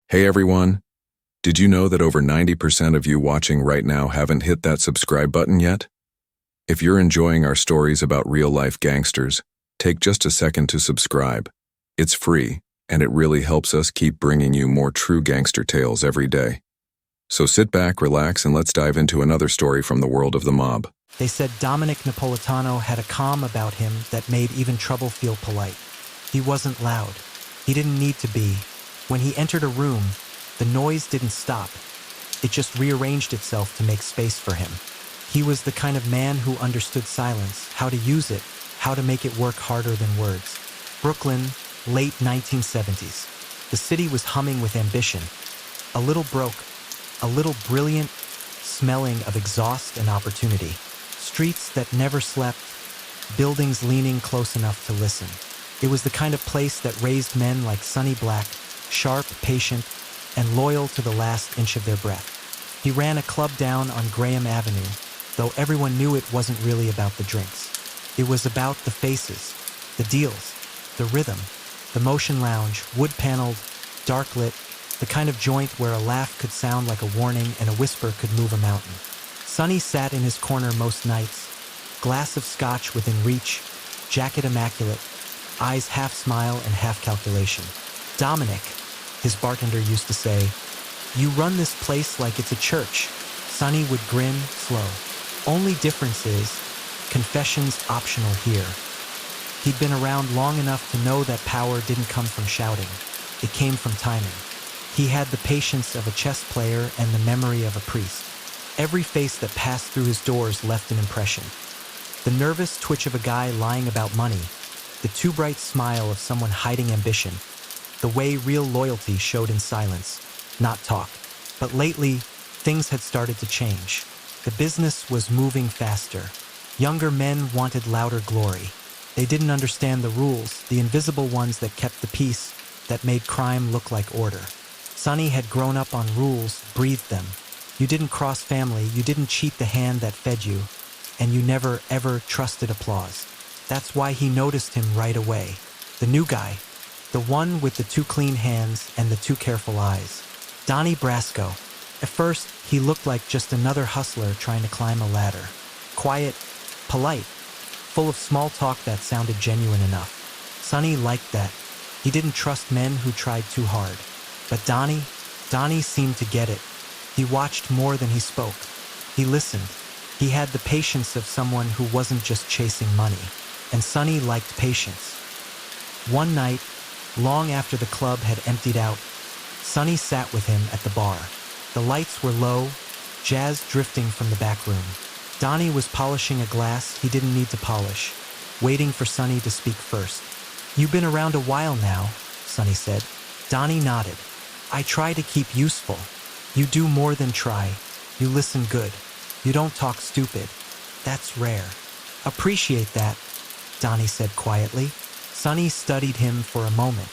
Hey everyone, did you know that over 90% of you watching right now haven't hit that subscribe button yet? If you're enjoying our stories about real-life gangsters, take just a second to subscribe. It's free, and it really helps us keep bringing you more true gangster tales every day. So sit back, relax, and let's dive into another story from the world of the mob. They said Dominick Napolitano had a calm about him that made even trouble feel polite. He wasn't loud. He didn't need to be. When he entered a room, the noise didn't stop. It just rearranged itself to make space for him. He was the kind of man who understood silence, how to use it, how to make it work harder than words. Brooklyn, late 1970s. The city was humming with ambition. A little broke, a little brilliant, smelling of exhaust and opportunity. Streets that never slept, buildings leaning close enough to listen. It was the kind of place that raised men like Sonny Black, sharp, patient, and loyal to the last inch of their breath. He ran a club down on Graham Avenue, though everyone knew it wasn't really about the drinks. It was about the faces, the deals, the rhythm, the motion lounge, wood-paneled, dark-lit, the kind of joint where a laugh could sound like a warning and a whisper could move a mountain. Sonny sat in his corner most nights, glass of scotch within reach, jacket immaculate, eyes half smile and half calculation. Dominick, his bartender used to say, "You run this place like it's a church." Sonny would grin, slow. Only difference is, confession's optional here. He'd been around long enough to know that power didn't come from shouting. It came from timing. He had the patience of a chess player and the memory of a priest. Every face that passed through his doors left an impression. The nervous twitch of a guy lying about money, the too bright smile of someone hiding ambition, the way real loyalty showed in silence, not talk. But lately, things had started to change. The business was moving faster. Younger men wanted louder glory. They didn't understand the rules, the invisible ones that kept the peace, that made crime look like order. Sonny had grown up on rules, breathed them. You didn't cross family, you didn't cheat the hand that fed you, and you never, ever trusted applause. That's why he noticed him right away. The new guy. The one with the too clean hands and the too careful eyes. Donnie Brasco. At first, he looked like just another hustler trying to climb a ladder. Quiet, polite, full of small talk that sounded genuine enough. Sonny liked that. He didn't trust men who tried too hard. But Donnie seemed to get it. He watched more than he spoke. He listened. He had the patience of someone who wasn't just chasing money. And Sonny liked patience. One night, long after the club had emptied out, Sonny sat with him at the bar. The lights were low, jazz drifting from the back room. Donnie was polishing a glass he didn't need to polish, waiting for Sonny to speak first. "You've been around a while now," Sonny said. Donnie nodded. "I try to keep useful." "You do more than try. You listen good. You don't talk stupid. That's rare." "Appreciate that," Donnie said quietly. Sonny studied him for a moment.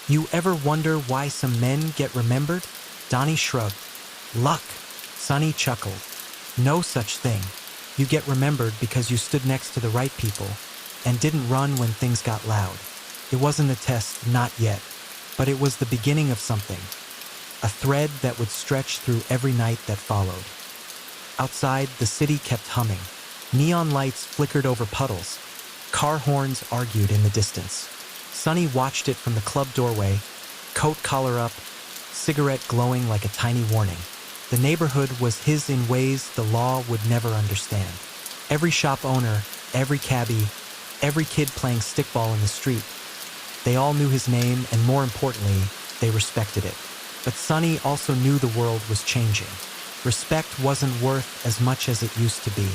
"You ever wonder why some men get remembered?" Donnie shrugged. "Luck." Sonny chuckled. "No such thing. You get remembered because you stood next to the right people and didn't run when things got loud. It wasn't a test, not yet, but it was the beginning of something. A thread that would stretch through every night that followed." Outside, the city kept humming. Neon lights flickered over puddles. Car horns argued in the distance. Sonny watched it from the club doorway, coat collar up, cigarette glowing like a tiny warning. The neighborhood was his in ways the law would never understand. Every shop owner, every cabbie, every kid playing stickball in the street, they all knew his name, and more importantly, they respected it. But Sonny also knew the world was changing. Respect wasn't worth as much as it used to be.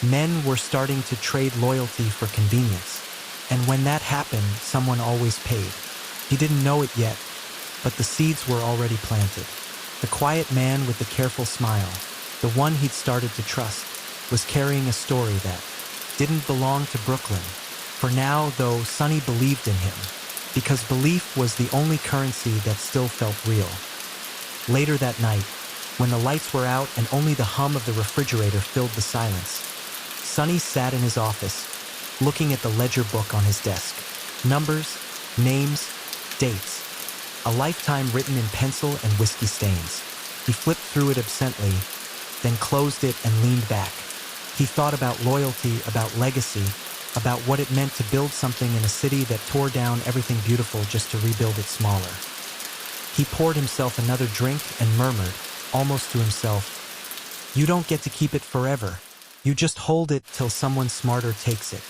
Men were starting to trade loyalty for convenience. And when that happened, someone always paid. He didn't know it yet, but the seeds were already planted. The quiet man with the careful smile, the one he'd started to trust, was carrying a story that didn't belong to Brooklyn. For now, though, Sonny believed in him, because belief was the only currency that still felt real. Later that night, when the lights were out and only the hum of the refrigerator filled the silence, Sonny sat in his office, looking at the ledger book on his desk. Numbers, names, dates. a lifetime written in pencil and whiskey stains. He flipped through it absently, then closed it and leaned back. He thought about loyalty, about legacy, about what it meant to build something in a city that tore down everything beautiful just to rebuild it smaller. He poured himself another drink and murmured, almost to himself, "You don't get to keep it forever. You just hold it till someone smarter takes it."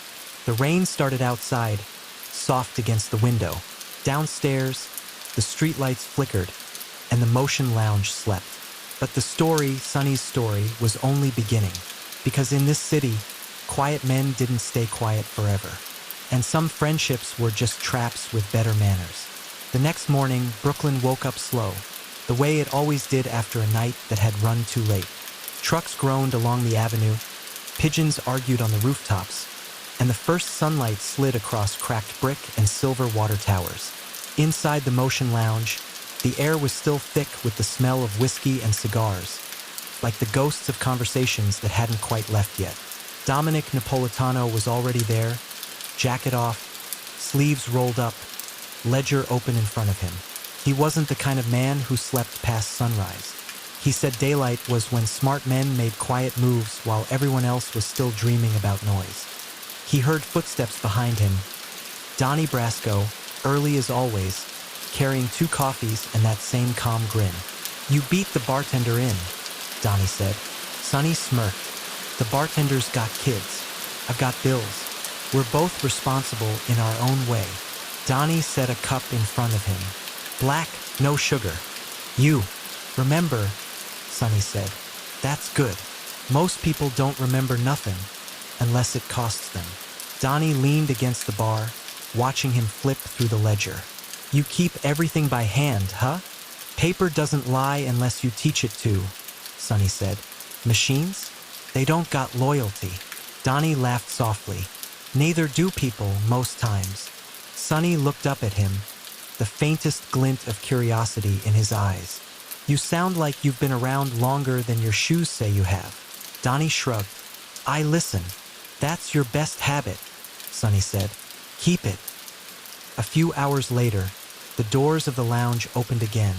The rain started outside, soft against the window. Downstairs, the streetlights flickered, and the Motion Lounge slept. But the story, Sonny's story, was only beginning. Because in this city, quiet men didn't stay quiet forever. And some friendships were just traps with better manners. The next morning, Brooklyn woke up slow, the way it always did after a night that had run too late. Trucks groaned along the avenue, pigeons argued on the rooftops, and the first sunlight slid across cracked brick and silver water towers. Inside the Motion Lounge, the air was still thick with the smell of whiskey and cigars, like the ghosts of conversations that hadn't quite left yet. Dominick Napolitano was already there, jacket off, sleeves rolled up, ledger open in front of him. He wasn't the kind of man who slept past sunrise. He said daylight was when smart men made quiet moves while everyone else was still dreaming about noise. He heard footsteps behind him. Donnie Brasco, early as always, carrying 2 coffees and that same calm grin. "You beat the bartender in," Donnie said. Sonny smirked. "The bartender's got kids. I've got bills. We're both responsible in our own way." Donnie set a cup in front of him. "Black, no sugar." "You remember," Sonny said. "That's good. Most people don't remember nothing unless it costs them." Donnie leaned against the bar, watching him flip through the ledger. "You keep everything by hand, huh? Paper doesn't lie unless you teach it to," Sonny said. "Machines? They don't got loyalty." Donnie laughed softly. "Neither do people, most times." Sonny looked up at him, the faintest glint of curiosity in his eyes. "You sound like you've been around longer than your shoes say you have." Donnie shrugged. "I listen. That's your best habit," Sonny said. "Keep it." A few hours later, the doors of the lounge opened again,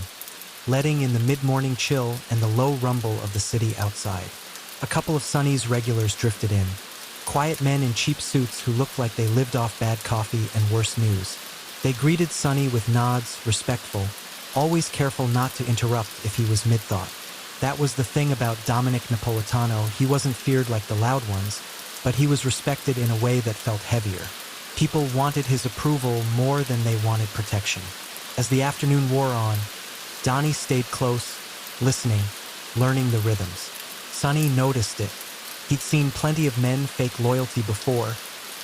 letting in the mid-morning chill and the low rumble of the city outside. A couple of Sonny's regulars drifted in, quiet men in cheap suits who looked like they lived off bad coffee and worse news. They greeted Sonny with nods, respectful, always careful not to interrupt if he was mid-thought. That was the thing about Dominick Napolitano. He wasn't feared like the loud ones, but he was respected in a way that felt heavier. People wanted his approval more than they wanted protection. As the afternoon wore on, Donnie stayed close, listening, learning the rhythms. Sonny noticed it. He'd seen plenty of men fake loyalty before,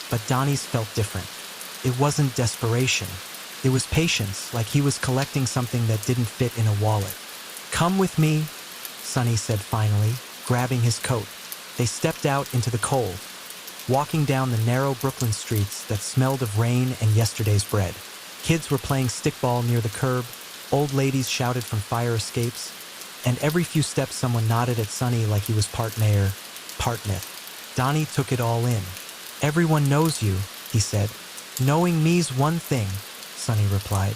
but Donnie's felt different. It wasn't desperation. It was patience, like he was collecting something that didn't fit in a wallet. "Come with me," Sonny said finally, grabbing his coat. They stepped out into the cold, walking down the narrow Brooklyn streets that smelled of rain and yesterday's bread. Kids were playing stickball near the curb, old ladies shouted from fire escapes, and every few steps someone nodded at Sonny like he was part mayor, part myth. Donnie took it all in. "Everyone knows you," he said. "Knowing me's one thing," Sonny replied.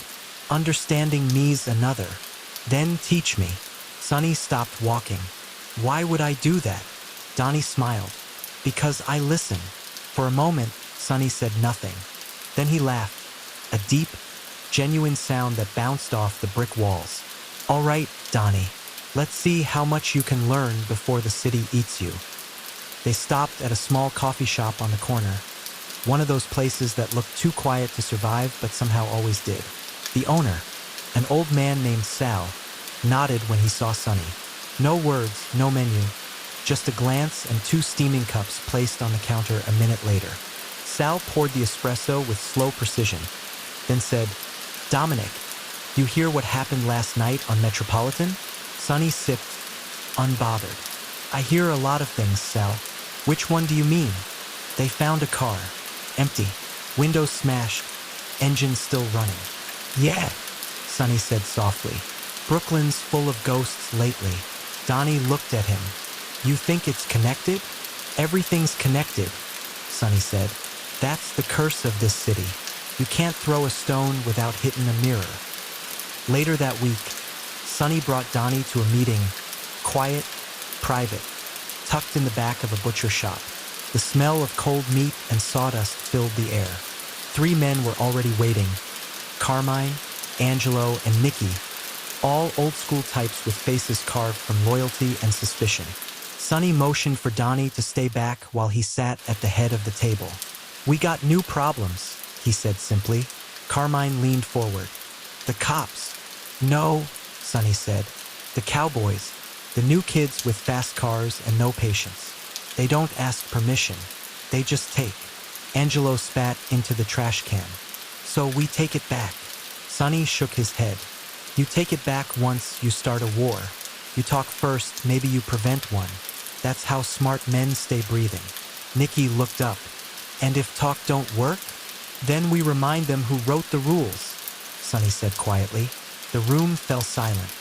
"Understanding me's another. Then teach me." Sonny stopped walking. "Why would I do that?" Donnie smiled. "Because I listen." For a moment, Sonny said nothing. Then he laughed, a deep, genuine sound that bounced off the brick walls. "All right, Donnie, let's see how much you can learn before the city eats you." They stopped at a small coffee shop on the corner, one of those places that looked too quiet to survive but somehow always did. The owner, an old man named Sal, nodded when he saw Sonny. No words, no menu, just a glance and 2 steaming cups placed on the counter a minute later. Sal poured the espresso with slow precision, then said, "Dominick, you hear what happened last night on Metropolitan?" Sonny sipped, unbothered. "I hear a lot of things, Sal. Which one do you mean?" "They found a car. Empty. Windows smashed. Engine still running." "Yeah," Sonny said softly. "Brooklyn's full of ghosts lately." Donnie looked at him. "You think it's connected?" "Everything's connected," Sonny said. "That's the curse of this city. You can't throw a stone without hitting a mirror." Later that week, Sonny brought Donnie to a meeting, quiet, private, tucked in the back of a butcher shop. The smell of cold meat and sawdust filled the air. 3 men were already waiting: Carmine, Angelo, and Nicky, all old-school types with faces carved from loyalty and suspicion. Sonny motioned for Donnie to stay back while he sat at the head of the table. "We got new problems," he said simply. Carmine leaned forward. "The cops." "No," Sonny said. "The cowboys. The new kids with fast cars and no patience. They don't ask permission. They just take." Angelo spat into the trash can. "So we take it back." Sonny shook his head. "You take it back once you start a war. You talk first, maybe you prevent one. That's how smart men stay breathing." Nicky looked up. "And if talk don't work? Then we remind them who wrote the rules," Sonny said quietly. The room fell silent.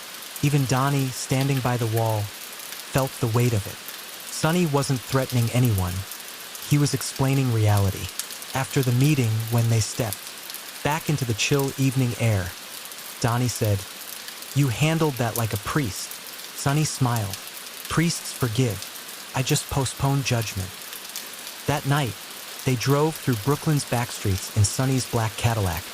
Even Donnie, standing by the wall, felt the weight of it. Sonny wasn't threatening anyone. He was explaining reality. After the meeting, when they stepped back into the chill evening air, Donnie said, "You handled that like a priest." Sonny smiled. "Priests forgive. I just postponed judgment." That night, they drove through Brooklyn's back streets in Sonny's black Cadillac,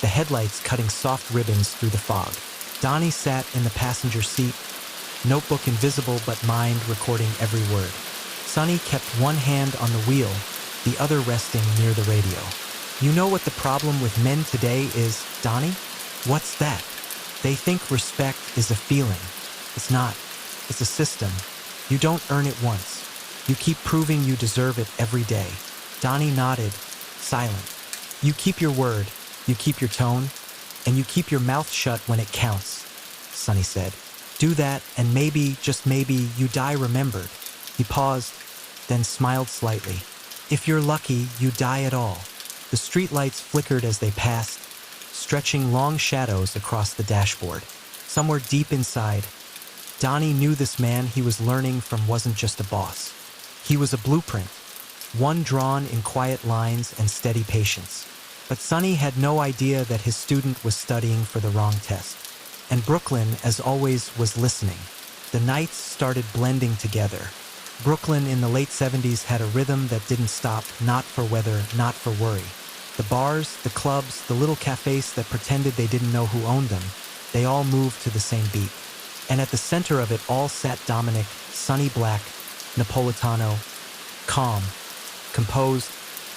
the headlights cutting soft ribbons through the fog. Donnie sat in the passenger seat, notebook invisible but mind recording every word. Sonny kept one hand on the wheel, the other resting near the radio. "You know what the problem with men today is, Donnie?" "What's that?" "They think respect is a feeling. It's not. It's a system. You don't earn it once. You keep proving you deserve it every day." Donnie nodded, silent. "You keep your word, you keep your tone, and you keep your mouth shut when it counts," Sonny said. "Do that, and maybe, just maybe, you die remembered." He paused, then smiled slightly. "If you're lucky, you die at all." The streetlights flickered as they passed, stretching long shadows across the dashboard. Somewhere deep inside, Donnie knew this man he was learning from wasn't just a boss. He was a blueprint, one drawn in quiet lines and steady patience. But Sonny had no idea that his student was studying for the wrong test. And Brooklyn, as always, was listening. The nights started blending together. Brooklyn in the late 70s had a rhythm that didn't stop, not for weather, not for worry. The bars, the clubs, the little cafes that pretended they didn't know who owned them, they all moved to the same beat. And at the center of it all sat Dominick, Sonny Black, Napolitano, calm, composed,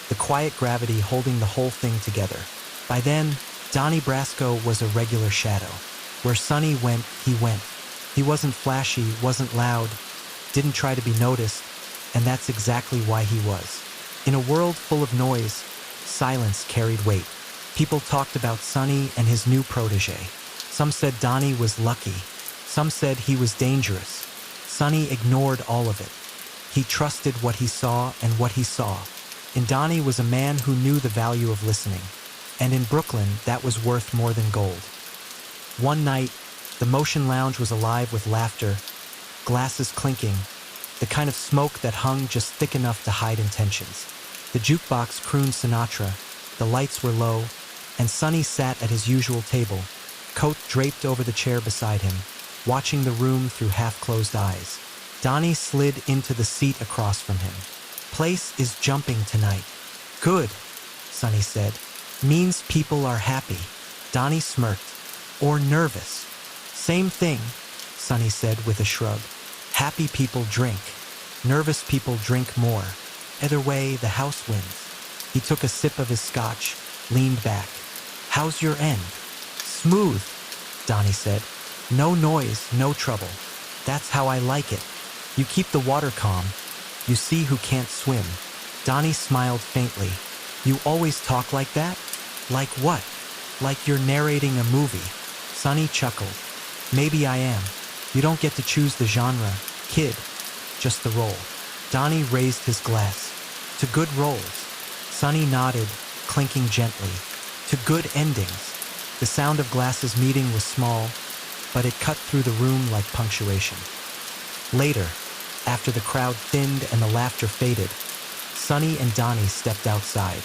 the quiet gravity holding the whole thing together. By then, Donnie Brasco was a regular shadow. Where Sonny went, he went. He wasn't flashy, wasn't loud, didn't try to be noticed, and that's exactly why he was. In a world full of noise, silence carried weight. People talked about Sonny and his new protege. Some said Donnie was lucky. Some said he was dangerous. Sonny ignored all of it. He trusted what he saw and what he saw. And Donnie was a man who knew the value of listening. And in Brooklyn, that was worth more than gold. One night, the Motion Lounge was alive with laughter, glasses clinking, the kind of smoke that hung just thick enough to hide intentions. The jukebox crooned Sinatra, the lights were low, and Sonny sat at his usual table, coat draped over the chair beside him, watching the room through half-closed eyes. Donnie slid into the seat across from him. "Place is jumping tonight." "Good," Sonny said. "Means people are happy." Donnie smirked. "Or nervous." "Same thing," Sonny said with a shrug. "Happy people drink. Nervous people drink more. Either way, the house wins." He took a sip of his scotch, leaned back. "How's your end?" "Smooth," Donnie said. "No noise, no trouble. That's how I like it. You keep the water calm. You see who can't swim." Donnie smiled faintly. "You always talk like that?" "Like what?" "Like you're narrating a movie." Sonny chuckled. "Maybe I am. You don't get to choose the genre, kid. Just the role." Donnie raised his glass. "To good roles." Sonny nodded, clinking gently. "To good endings." The sound of glasses meeting was small, but it cut through the room like punctuation. Later, after the crowd thinned and the laughter faded, Sonny and Donnie stepped outside.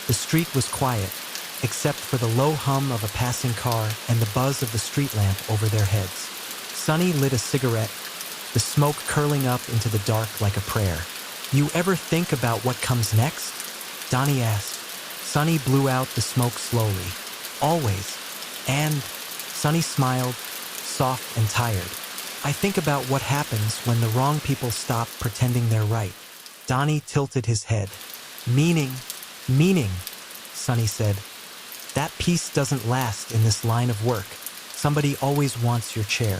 The street was quiet, except for the low hum of a passing car and the buzz of the street lamp over their heads. Sonny lit a cigarette, the smoke curling up into the dark like a prayer. You ever think about what comes next? Donnie asked. Sonny blew out the smoke slowly. Always. And Sonny smiled, soft and tired. I think about what happens when the wrong people stop pretending they're right. Donnie tilted his head. Meaning, Sonny said. That peace doesn't last in this line of work. Somebody always wants your chair.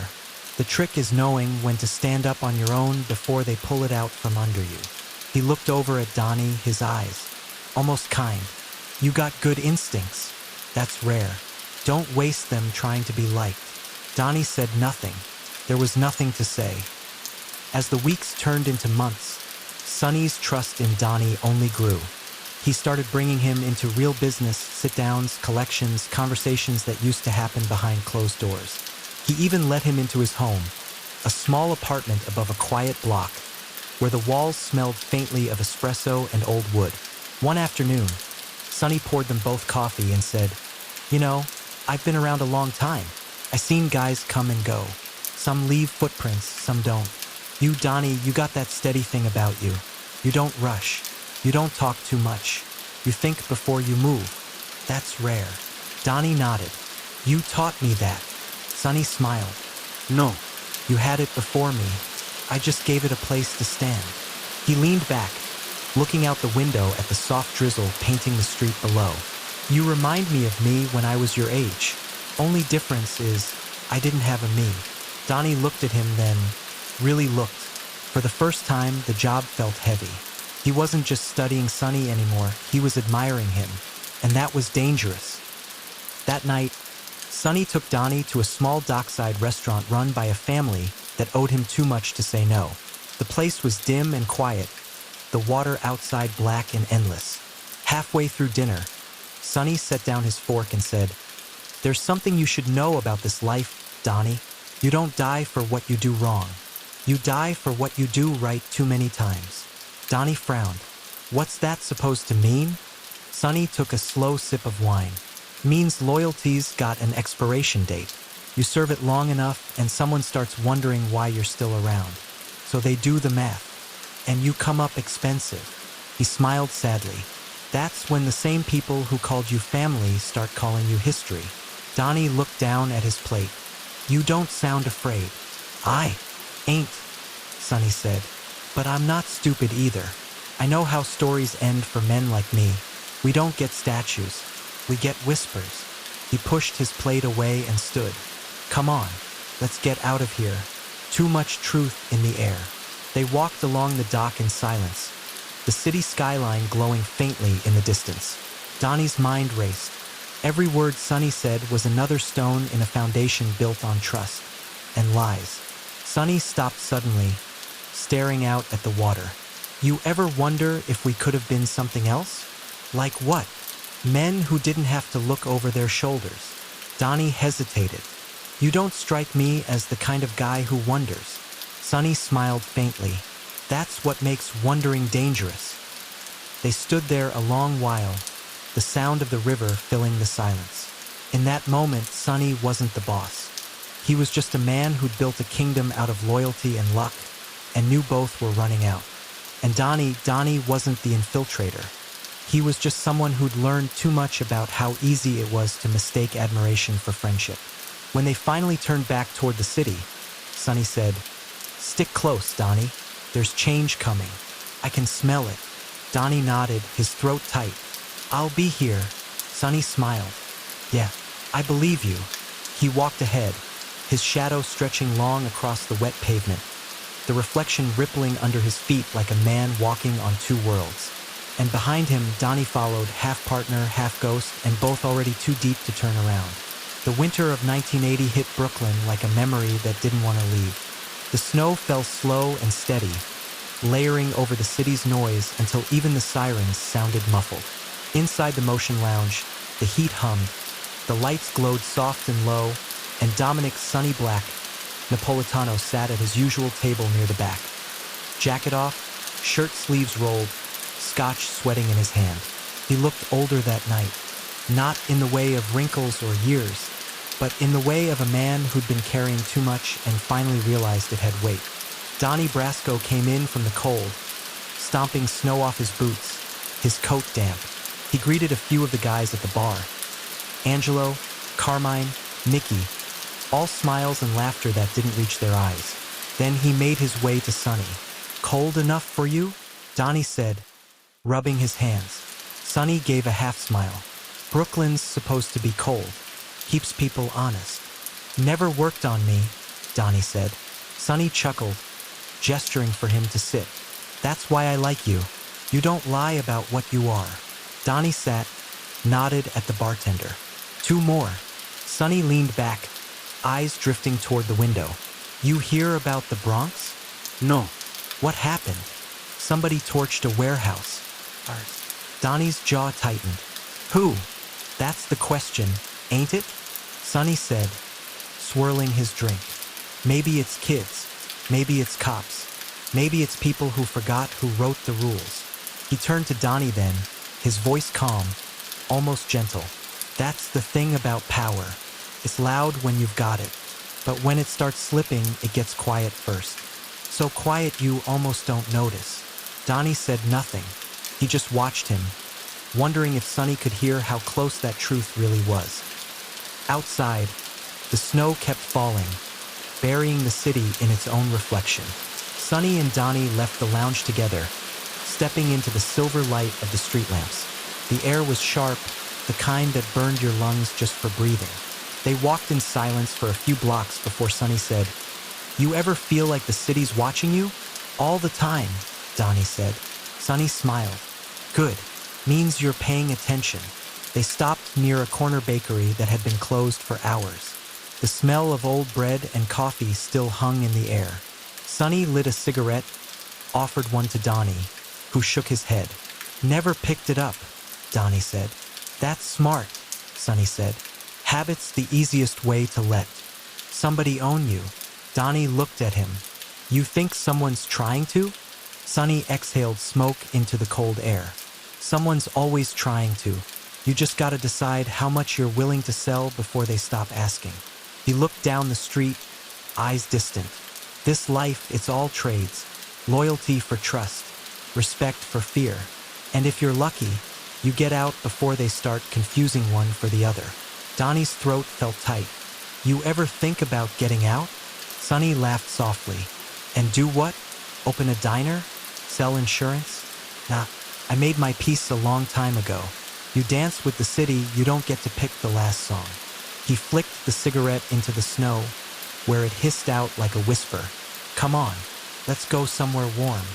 The trick is knowing when to stand up on your own before they pull it out from under you. He looked over at Donnie, his eyes, almost kind. You got good instincts. That's rare. Don't waste them trying to be liked. Donnie said nothing. There was nothing to say. As the weeks turned into months, Sonny's trust in Donnie only grew. He started bringing him into real business, sit-downs, collections, conversations that used to happen behind closed doors. He even let him into his home, a small apartment above a quiet block, where the walls smelled faintly of espresso and old wood. One afternoon, Sonny poured them both coffee and said, "You know, I've been around a long time. I've seen guys come and go. Some leave footprints, some don't. You, Donnie, you got that steady thing about you. You don't rush. You don't talk too much. You think before you move. That's rare." Donnie nodded. "You taught me that." Sonny smiled. "No, you had it before me. I just gave it a place to stand." He leaned back, looking out the window at the soft drizzle painting the street below. "You remind me of me when I was your age. Only difference is, I didn't have a me." Donnie looked at him then, really looked. For the first time, the job felt heavy. He wasn't just studying Sonny anymore, he was admiring him, and that was dangerous. That night, Sonny took Donnie to a small dockside restaurant run by a family that owed him too much to say no. The place was dim and quiet, the water outside black and endless. Halfway through dinner, Sonny set down his fork and said, "There's something you should know about this life, Donnie. You don't die for what you do wrong. You die for what you do right too many times." Donnie frowned. "What's that supposed to mean?" Sonny took a slow sip of wine. "Means loyalty's got an expiration date. You serve it long enough and someone starts wondering why you're still around. So they do the math. And you come up expensive." He smiled sadly. "That's when the same people who called you family start calling you history." Donnie looked down at his plate. "You don't sound afraid." "I ain't," Sonny said. "But I'm not stupid either. I know how stories end for men like me. We don't get statues. We get whispers." He pushed his plate away and stood. "Come on, let's get out of here. Too much truth in the air." They walked along the dock in silence, the city skyline glowing faintly in the distance. Donnie's mind raced. Every word Sonny said was another stone in a foundation built on trust and lies. Sonny stopped suddenly, staring out at the water. "You ever wonder if we could have been something else? Like what? Men who didn't have to look over their shoulders." Donnie hesitated. "You don't strike me as the kind of guy who wonders." Sonny smiled faintly. "That's what makes wondering dangerous." They stood there a long while, the sound of the river filling the silence. In that moment, Sonny wasn't the boss. He was just a man who'd built a kingdom out of loyalty and luck, and knew both were running out. And Donnie wasn't the infiltrator. He was just someone who'd learned too much about how easy it was to mistake admiration for friendship. When they finally turned back toward the city, Sonny said, "Stick close, Donnie. There's change coming. I can smell it." Donnie nodded, his throat tight. "I'll be here." Sonny smiled. "Yeah, I believe you." He walked ahead, his shadow stretching long across the wet pavement, the reflection rippling under his feet like a man walking on two worlds. And behind him, Donnie followed, half partner, half ghost, and both already too deep to turn around. The winter of 1980 hit Brooklyn like a memory that didn't want to leave. The snow fell slow and steady, layering over the city's noise until even the sirens sounded muffled. Inside the Motion Lounge, the heat hummed, the lights glowed soft and low, and Dominick "Sonny Black" Napolitano sat at his usual table near the back. Jacket off, shirt sleeves rolled, scotch sweating in his hand. He looked older that night, Not in the way of wrinkles or years, but in the way of a man who'd been carrying too much and finally realized it had weight. Donnie Brasco came in from the cold, stomping snow off his boots, his coat damp. He greeted a few of the guys at the bar. Angelo, Carmine, Nicky, all smiles and laughter that didn't reach their eyes. Then he made his way to Sonny. "Cold enough for you?" Donnie said, rubbing his hands. Sonny gave a half smile. "Brooklyn's supposed to be cold. Keeps people honest." "Never worked on me," Donnie said. Sonny chuckled, gesturing for him to sit. "That's why I like you. You don't lie about what you are." Donnie sat, nodded at the bartender. "Two more." Sonny leaned back, eyes drifting toward the window. "You hear about the Bronx?" No. "What happened? Somebody torched a warehouse." Donnie's jaw tightened. "Who? That's the question, ain't it?" Sonny said, swirling his drink. "Maybe it's kids. Maybe it's cops. Maybe it's people who forgot who wrote the rules." He turned to Donnie then, his voice calm, almost gentle. "That's the thing about power. It's loud when you've got it, but when it starts slipping, it gets quiet first. So quiet you almost don't notice." Donnie said nothing. He just watched him, wondering if Sonny could hear how close that truth really was. Outside, the snow kept falling, burying the city in its own reflection. Sonny and Donnie left the lounge together, stepping into the silver light of the street lamps. The air was sharp, the kind that burned your lungs just for breathing. They walked in silence for a few blocks before Sonny said, "You ever feel like the city's watching you?" "All the time," Donnie said. Sonny smiled. "Good. Means you're paying attention." They stopped near a corner bakery that had been closed for hours. The smell of old bread and coffee still hung in the air. Sonny lit a cigarette, offered one to Donnie, who shook his head. "Never picked it up," Donnie said. "That's smart," Sonny said. "Habit's the easiest way to let somebody own you." Donnie looked at him. "You think someone's trying to?" Sonny exhaled smoke into the cold air. "Someone's always trying to. You just gotta decide how much you're willing to sell before they stop asking." He looked down the street, eyes distant. "This life, it's all trades. Loyalty for trust, respect for fear. And if you're lucky, you get out before they start confusing one for the other." Donnie's throat felt tight. "You ever think about getting out?" Sonny laughed softly. "And do what? Open a diner? Sell insurance?" "Nah, I made my peace a long time ago. You dance with the city, you don't get to pick the last song." He flicked the cigarette into the snow, where it hissed out like a whisper. "Come on, let's go somewhere warm."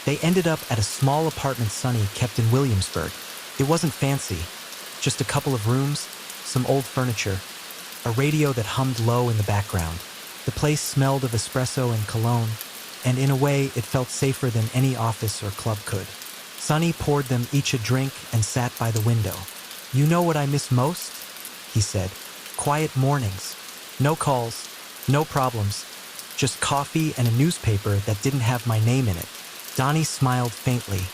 They ended up at a small apartment Sonny kept in Williamsburg. It wasn't fancy, just a couple of rooms, some old furniture, a radio that hummed low in the background. The place smelled of espresso and cologne, and in a way it felt safer than any office or club could. Sonny poured them each a drink and sat by the window. "You know what I miss most?" he said. "Quiet mornings. No calls, no problems. Just coffee and a newspaper that didn't have my name in it." Donnie smiled faintly.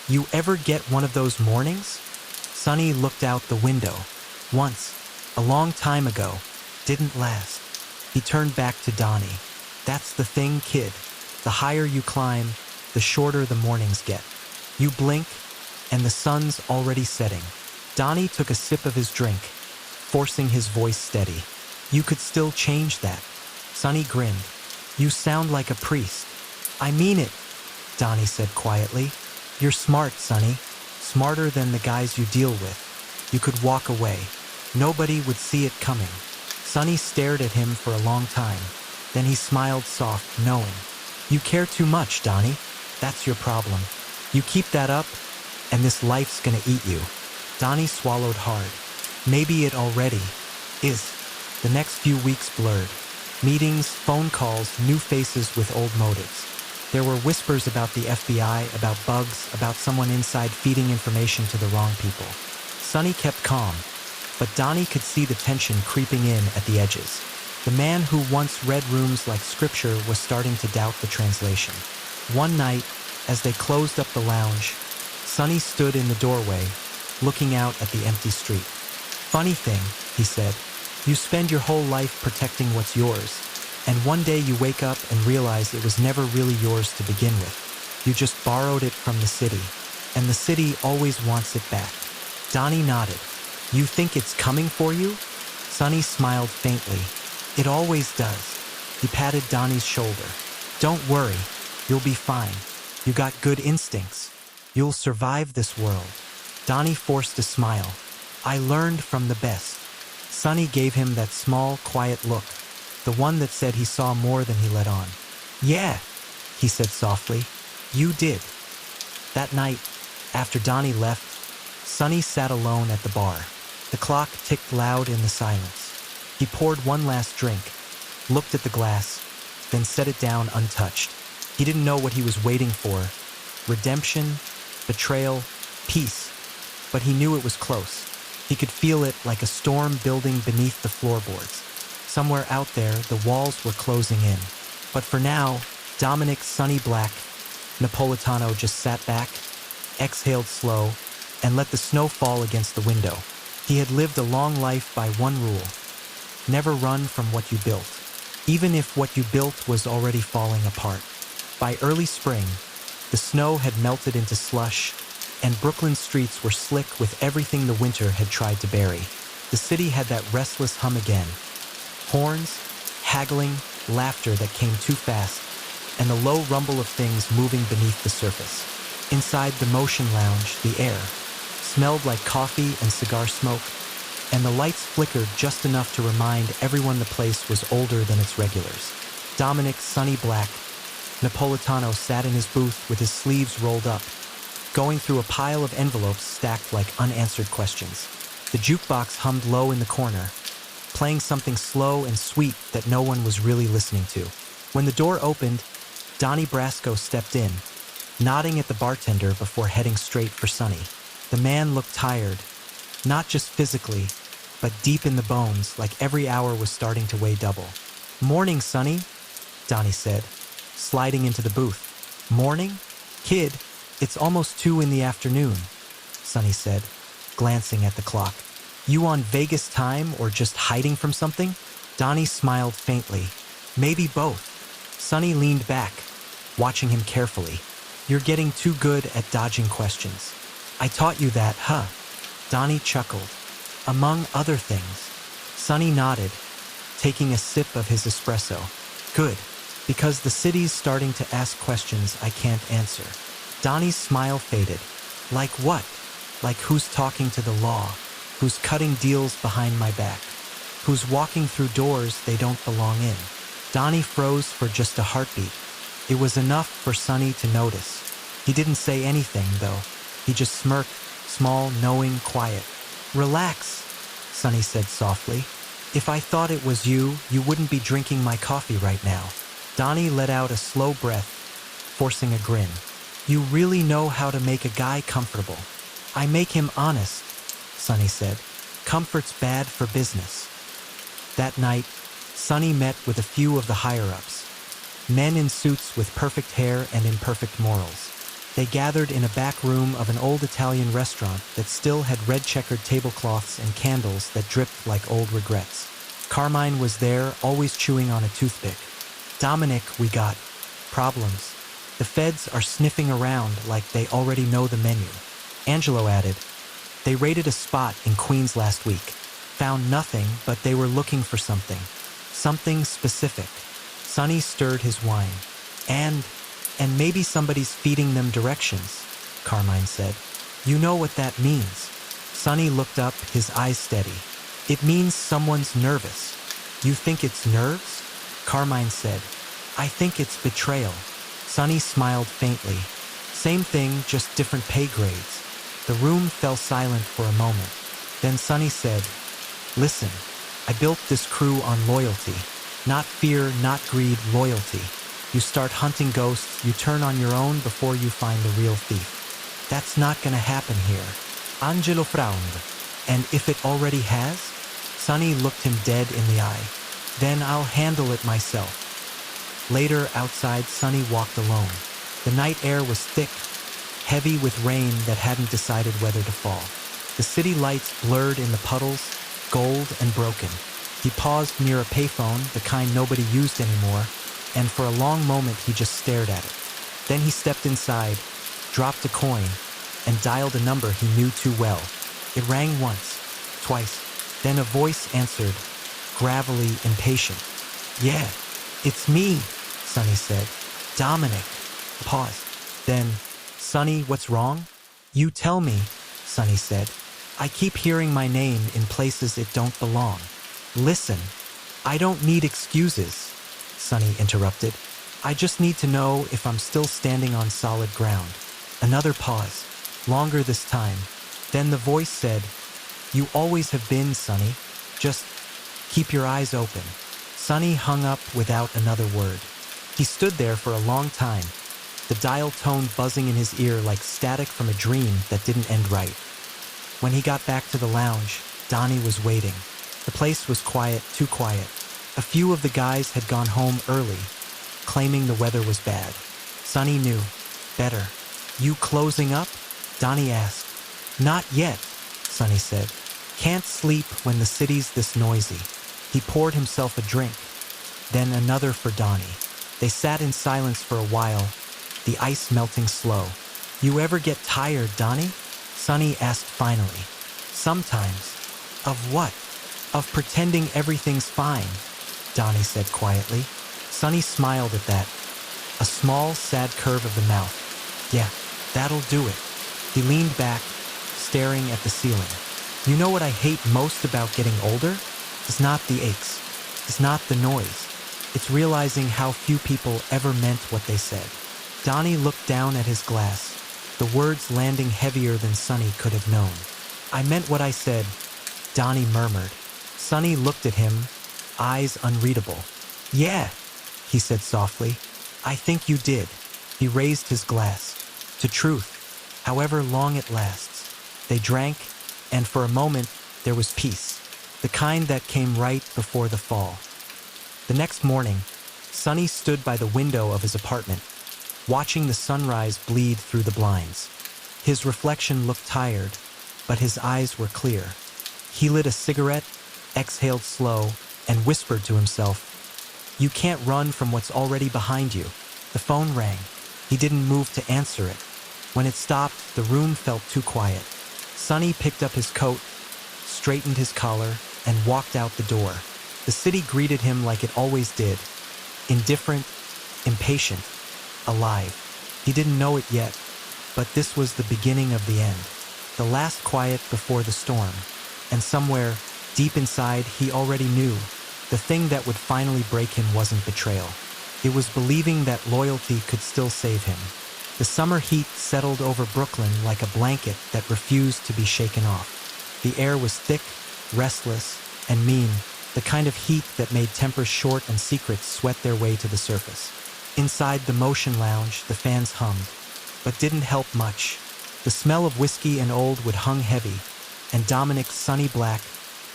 "You ever get one of those mornings?" Sonny looked out the window. "Once, a long time ago. Didn't last." He turned back to Donnie. "That's the thing, kid. The higher you climb, the shorter the mornings get. You blink, and the sun's already setting." Donnie took a sip of his drink, forcing his voice steady. "You could still change that." Sonny grinned. "You sound like a priest." "I mean it," Donnie said quietly. "You're smart, Sonny. Smarter than the guys you deal with. You could walk away. Nobody would see it coming." Sonny stared at him for a long time. Then he smiled soft, knowing. "You care too much, Donnie. That's your problem. You keep that up, and this life's gonna eat you." Donnie swallowed hard. Maybe it already is. The next few weeks blurred. Meetings, phone calls, new faces with old motives. There were whispers about the FBI, about bugs, about someone inside feeding information to the wrong people. Sonny kept calm, but Donnie could see the tension creeping in at the edges. The man who once read rooms like scripture was starting to doubt the translation. One night, as they closed up the lounge, Sonny stood in the doorway, looking out at the empty street. Funny thing, he said, you spend your whole life protecting what's yours, and one day you wake up and realize it was never really yours to begin with. You just borrowed it from the city, and the city always wants it back. Donnie nodded. You think it's coming for you? Sonny smiled faintly. It always does. He patted Donnie's shoulder. Don't worry, you'll be fine. You got good instincts. You'll survive this world. Donnie forced a smile. I learned from the best. Sonny gave him that small, quiet look, the one that said he saw more than he let on. Yeah, he said softly. You did. That night, after Donnie left, Sonny sat alone at the bar. The clock ticked loud in the silence. He poured one last drink, looked at the glass, then set it down untouched. He didn't know what he was waiting for. Redemption, betrayal, peace. But he knew it was close. He could feel it like a storm building beneath the floorboards. Somewhere out there, the walls were closing in. But for now, Dominick "Sonny Black" Napolitano just sat back, exhaled slow, and let the snow fall against the window. He had lived a long life by one rule: never run from what you built, even if what you built was already falling apart. By early spring, the snow had melted into slush, and Brooklyn's streets were slick with everything the winter had tried to bury. The city had that restless hum again. Horns, haggling, laughter that came too fast, and the low rumble of things moving beneath the surface. Inside the Motion Lounge, the air smelled like coffee and cigar smoke, and the lights flickered just enough to remind everyone the place was older than its regulars. Dominick "Sonny Black" Napolitano sat in his booth with his sleeves rolled up, going through a pile of envelopes stacked like unanswered questions. The jukebox hummed low in the corner, playing something slow and sweet that no one was really listening to. When the door opened, Donnie Brasco stepped in, nodding at the bartender before heading straight for Sonny. The man looked tired, not just physically, but deep in the bones, like every hour was starting to weigh double. Morning, Sonny, Donnie said, sliding into the booth. Morning? Kid, it's almost 2 in the afternoon, Sonny said, glancing at the clock. You on Vegas time or just hiding from something? Donnie smiled faintly. Maybe both. Sonny leaned back, watching him carefully. You're getting too good at dodging questions. I taught you that, huh? Donnie chuckled. Among other things. Sonny nodded, taking a sip of his espresso. Good, because the city's starting to ask questions I can't answer. Donnie's smile faded. Like what? Like who's talking to the law? Who's cutting deals behind my back? Who's walking through doors they don't belong in? Donnie froze for just a heartbeat. It was enough for Sonny to notice. He didn't say anything, though. He just smirked, small, knowing, quiet. Relax, Sonny said softly. If I thought it was you, you wouldn't be drinking my coffee right now. Donnie let out a slow breath, forcing a grin. You really know how to make a guy comfortable. I make him honest, Sonny said. Comfort's bad for business. That night, Sonny met with a few of the higher-ups, men in suits with perfect hair and imperfect morals. They gathered in a back room of an old Italian restaurant that still had red-checkered tablecloths and candles that dripped like old regrets. Carmine was there, always chewing on a toothpick. Dominick, we got problems. The feds are sniffing around like they already know the menu. Angelo added, they raided a spot in Queens last week. Found nothing, but they were looking for something. Something specific. Sonny stirred his wine. And maybe somebody's feeding them directions, Carmine said. You know what that means. Sonny looked up, his eyes steady. It means someone's nervous. You think it's nerves? Carmine said. I think it's betrayal. Sonny smiled faintly. Same thing, just different pay grades. The room fell silent for a moment. Then Sonny said, listen, I built this crew on loyalty. Not fear, not greed, loyalty. You start hunting ghosts, you turn on your own before you find the real thief. That's not gonna happen here. Angelo frowned. And if it already has? Sonny looked him dead in the eye. Then I'll handle it myself. Later, outside, Sonny walked alone. The night air was thick, heavy with rain that hadn't decided whether to fall. The city lights blurred in the puddles, gold and broken. He paused near a payphone, the kind nobody used anymore, and for a long moment he just stared at it. Then he stepped inside, dropped a coin, and dialed a number he knew too well. It rang once, twice, then a voice answered, gravelly, impatient. "Yeah, it's me," Sonny said. "Dominick." Pause. Then, "Sonny, what's wrong?" "You tell me," Sonny said. "I keep hearing my name in places it don't belong." "Listen, I don't need excuses," Sonny interrupted. "I just need to know if I'm still standing on solid ground." Another pause, longer this time. Then the voice said, "You always have been, Sonny. Just keep your eyes open." Sonny hung up without another word. He stood there for a long time, the dial tone buzzing in his ear like static from a dream that didn't end right. When he got back to the lounge, Donnie was waiting. The place was quiet, too quiet. A few of the guys had gone home early, claiming the weather was bad. Sonny knew. Better. "You closing up?" Donnie asked. "Not yet," Sonny said. "Can't sleep when the city's this noisy." He poured himself a drink, then another for Donnie. They sat in silence for a while, the ice melting slow. "You ever get tired, Donnie?" Sonny asked finally. "Sometimes." "Of what?" "Of pretending everything's fine," Donnie said quietly. Sonny smiled at that, a small, sad curve of the mouth. "Yeah, that'll do it." He leaned back, staring at the ceiling. "You know what I hate most about getting older? It's not the aches. It's not the noise. It's realizing how few people ever meant what they said." Donnie looked down at his glass, the words landing heavier than Sonny could have known. "I meant what I said," Donnie murmured. Sonny looked at him, eyes unreadable. "Yeah," he said softly. "I think you did." He raised his glass. "To truth, however long it lasts." They drank, and for a moment there was peace, the kind that came right before the fall. The next morning, Sonny stood by the window of his apartment, watching the sunrise bleed through the blinds. His reflection looked tired, but his eyes were clear. He lit a cigarette, exhaled slow, and whispered to himself, "You can't run from what's already behind you." The phone rang. He didn't move to answer it. When it stopped, the room felt too quiet. Sonny picked up his coat, straightened his collar, and walked out the door. The city greeted him like it always did, indifferent, impatient, alive. He didn't know it yet, but this was the beginning of the end, the last quiet before the storm. And somewhere, deep inside, he already knew the thing that would finally break him wasn't betrayal. It was believing that loyalty could still save him. The summer heat settled over Brooklyn like a blanket that refused to be shaken off. The air was thick, restless, and mean, the kind of heat that made tempers short and secrets sweat their way to the surface. Inside the motion lounge, the fans hummed, but didn't help much. The smell of whiskey and old wood hung heavy, and Dominick Sonny Black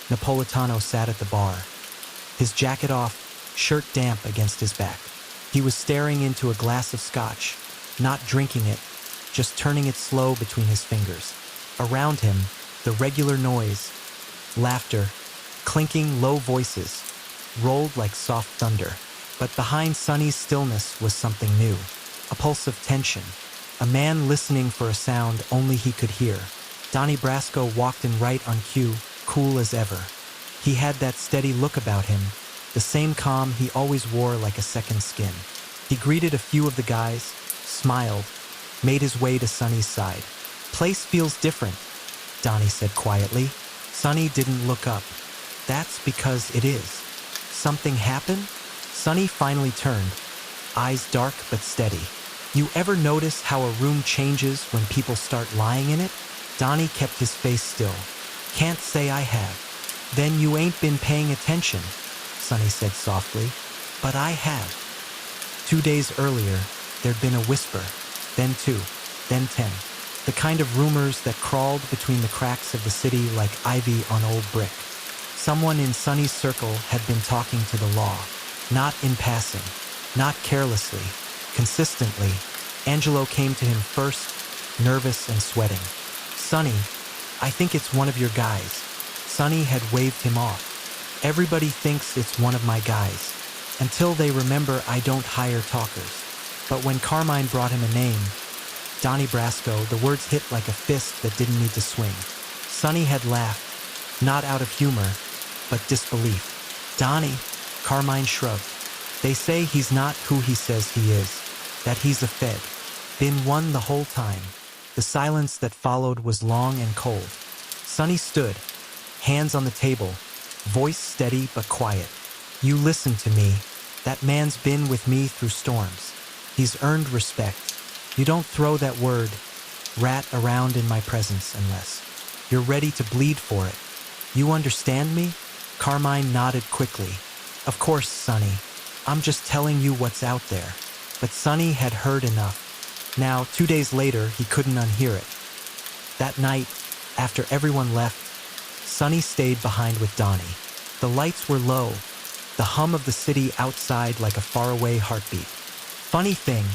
Napolitano sat at the bar, his jacket off, shirt damp against his back. He was staring into a glass of scotch, not drinking it, just turning it slow between his fingers. Around him, the regular noise, laughter, clinking low voices, rolled like soft thunder. But behind Sonny's stillness was something new, a pulse of tension, a man listening for a sound only he could hear. Donnie Brasco walked in right on cue, cool as ever. He had that steady look about him, the same calm he always wore like a second skin. He greeted a few of the guys, smiled, made his way to Sonny's side. "Place feels different," Donnie said quietly. Sonny didn't look up. "That's because it is." "Something happened?" Sonny finally turned, eyes dark but steady. "You ever notice how a room changes when people start lying in it?" Donnie kept his face still. "Can't say I have." "Then you ain't been paying attention," Sonny said softly. "But I have." 2 days earlier, there'd been a whisper, then 2, then 10. The kind of rumors that crawled between the cracks of the city like ivy on old brick. Someone in Sonny's circle had been talking to the law, not in passing, not carelessly, consistently. Angelo came to him first, nervous and sweating. "Sonny, I think it's one of your guys. Sonny had waved him off. Everybody thinks it's one of my guys. Until they remember I don't hire talkers. But when Carmine brought him a name, Donnie Brasco, the words hit like a fist that didn't need to swing. Sonny had laughed, not out of humor, but disbelief. Donnie, Carmine shrugged. They say he's not who he says he is, that he's a Fed. Been one the whole time. The silence that followed was long and cold. Sonny stood, hands on the table, voice steady but quiet. You listen to me. That man's been with me through storms. He's earned respect. You don't throw that word, rat, around in my presence unless you're ready to bleed for it. You understand me? Carmine nodded quickly. Of course, Sonny. I'm just telling you what's out there. But Sonny had heard enough. Now, 2 days later, he couldn't unhear it. That night, after everyone left, Sonny stayed behind with Donnie. The lights were low, the hum of the city outside like a faraway heartbeat. Funny thing,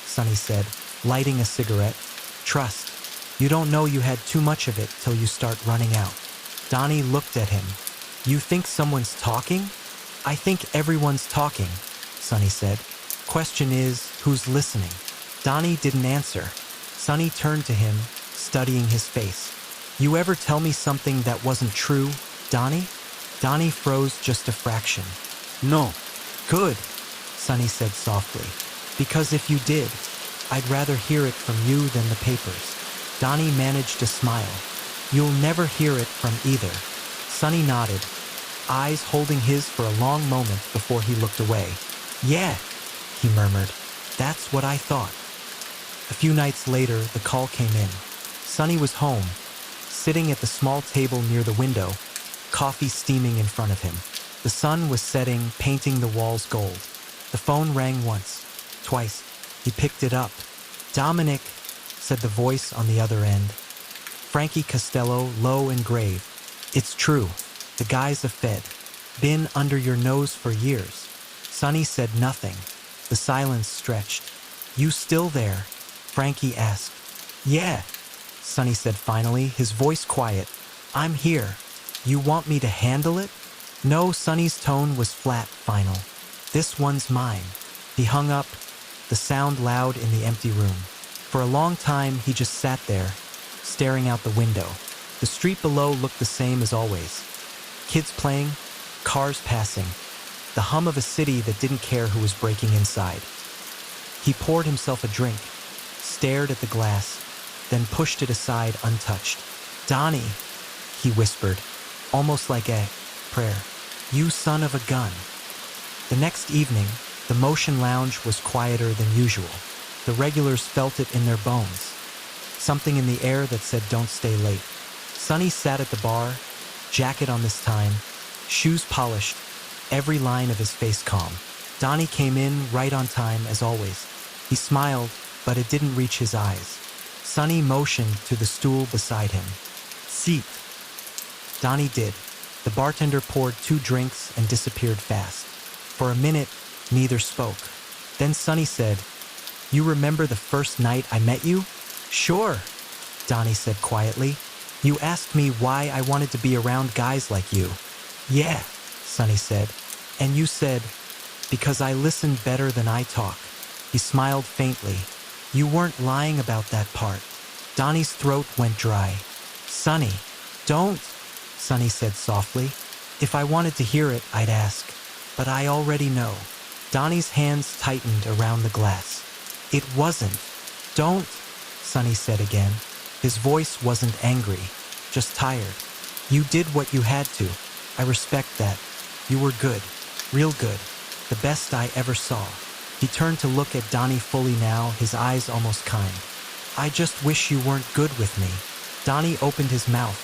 Sonny said, lighting a cigarette. Trust. You don't know you had too much of it till you start running out. Donnie looked at him. You think someone's talking? I think everyone's talking, Sonny said. Question is, who's listening? Donnie didn't answer. Sonny turned to him, studying his face. You ever tell me something that wasn't true, Donnie? Donnie froze just a fraction. No. Good, Sonny said softly. Because if you did, I'd rather hear it from you than the papers. Donnie managed to smile. You'll never hear it from either. Sonny nodded, eyes holding his for a long moment before he looked away. Yeah, he murmured. That's what I thought. A few nights later, the call came in. Sonny was home, sitting at the small table near the window, coffee steaming in front of him. The sun was setting, painting the walls gold. The phone rang once, twice. He picked it up. Dominick, said the voice on the other end. Frankie Costello, low and grave. It's true. The guy's a Fed. Been under your nose for years. Sonny said nothing. The silence stretched. You still there? Frankie asked. Yeah, Sonny said finally, his voice quiet. I'm here. You want me to handle it? No, Sonny's tone was flat, final. This one's mine. He hung up, the sound loud in the empty room. For a long time, he just sat there, staring out the window. The street below looked the same as always. Kids playing, cars passing, the hum of a city that didn't care who was breaking inside. He poured himself a drink, stared at the glass, then pushed it aside untouched. Donnie, he whispered, almost like a prayer. You son of a gun. The next evening, the Motion Lounge was quieter than usual. The regulars felt it in their bones. Something in the air that said don't stay late. Sonny sat at the bar, jacket on this time, shoes polished, every line of his face calm. Donnie came in right on time as always. He smiled, but it didn't reach his eyes. Sonny motioned to the stool beside him. Seat. Donnie did. The bartender poured 2 drinks and disappeared fast. For a minute, neither spoke. Then Sonny said, You remember the first night I met you? Sure, Donnie said quietly. You asked me why I wanted to be around guys like you. Yeah, Sonny said. And you said, because I listen better than I talk. He smiled faintly. You weren't lying about that part. Donnie's throat went dry. Sonny, don't, Sonny said softly. If I wanted to hear it, I'd ask. But I already know. Donnie's hands tightened around the glass. It wasn't. Don't, Sonny said again. His voice wasn't angry, just tired. You did what you had to. I respect that. You were good, real good, the best I ever saw. He turned to look at Donnie fully now, his eyes almost kind. I just wish you weren't good with me. Donnie opened his mouth,